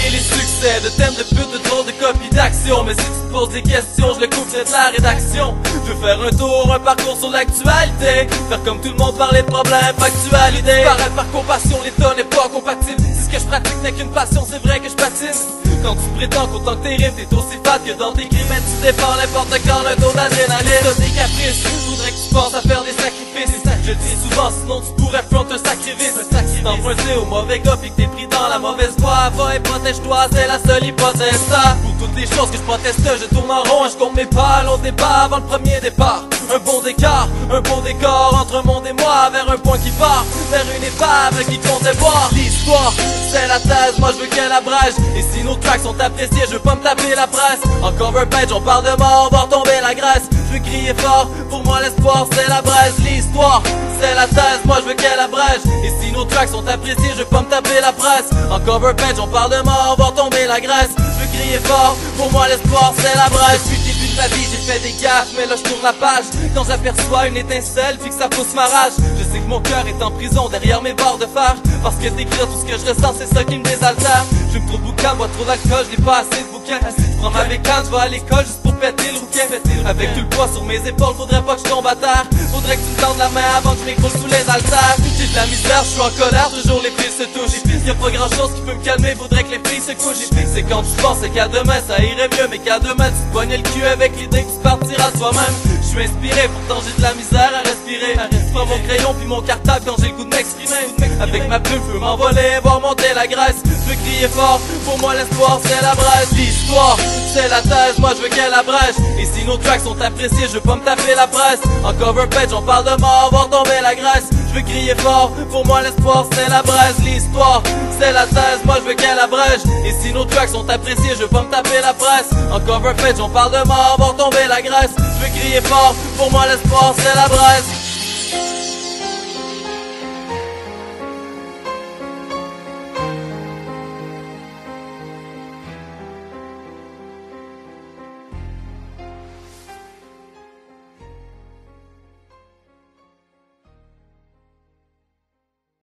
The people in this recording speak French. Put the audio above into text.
et les succès, de thèmes de pute, de drôles de copies d'action. Mais si tu te poses des questions, je le couperai de la rédaction. Je veux faire un tour, un parcours sur l'actualité, faire comme tout le monde, parler de problèmes, factualité. Paraître par compassion, l'état n'est pas compatible. Si ce que je pratique n'est qu'une passion, c'est vrai que je patine. Quand tu prétends qu'autant que tes rimes, t'es aussi fat que dans tes crimes, tu défends n'importe quand un taux d'adrénaline. T'as des caprices, faudrait que tu penses à faire des sacrifices. Je le dis souvent, sinon tu pourrais front un sacrifice. T'emprunter au mauvais gars pis que t'es pris dans la mauvaise voie. Va et protège-toi, c'est la seule hypothèse. Pour toutes les choses que je proteste, je tourne en rond et je compte mes pas. Long débat avant le premier départ. Un bon écart, un beau décor entre un monde et moi, vers un point qui part, vers une épave qui comptait boire. L'histoire, c'est la thèse, moi je veux qu'elle abrège. Et si nos tracks sont appréciés, je veux pas me taper la presse. En cover page, on parle de mort, voir tomber la graisse. Je veux crier fort, pour moi l'espoir c'est la braise. L'histoire, c'est la thèse, moi je veux qu'elle abrège. Et si nos tracks sont appréciés, je veux pas me taper la presse. En cover page, on parle de mort, voir tomber la graisse. Je veux crier fort, pour moi l'espoir c'est la braise. Depuis le début de ma vie, j'ai fait des gaffes, mais là je tourne la page. Quand j'aperçois une étincelle, fixe ça pousse ma rage. Je sais que mon cœur est en prison derrière mes barres de fer. Parce que d'écrire tout ce que je ressens, c'est ça qui me désaltère. Je me trouve boucan, bois trop d'alcool, j'ai pas assez de bouquins. Je prends ma bécane, je vais à l'école juste pour péter le rouquet. Avec tout le poids sur mes épaules, faudrait pas que je tombe à terre. Faudrait que tu me tendes la main avant que je m'écroule sous les haltères. J'ai de la misère, je suis en colère, toujours les filles se touchent. Y'a pas grand chose qui peut me calmer, faudrait que les filles se couchent. C'est quand tu pensais qu'à demain ça irait mieux, mais qu'à demain tu te poignais le cul avec l'idée que tu partiras de toi-même. Je suis inspiré, pourtant j'ai de la misère à respirer. Je prends mon crayon puis mon cartable quand j'ai le goût de m'exprimer. Avec ma plume, je peux m'envoler, voir monter la graisse. Je veux crier fort, pour moi l'espoir c'est la braise. L'histoire, c'est la thèse, moi je veux qu'elle abrège. Et si nos tracks sont appréciés, je veux pas me taper la presse. En cover page, on parle de mort, voir tomber la graisse. Je veux crier fort, pour moi l'espoir c'est la braise. L'histoire, c'est la thèse, moi je veux qu'elle abrège. Et si nos tracks sont appréciés, je veux pas me taper la presse. En cover page, on parle de mort, voir tomber la graisse. Je veux crier fort, pour moi l'espoir c'est la braise.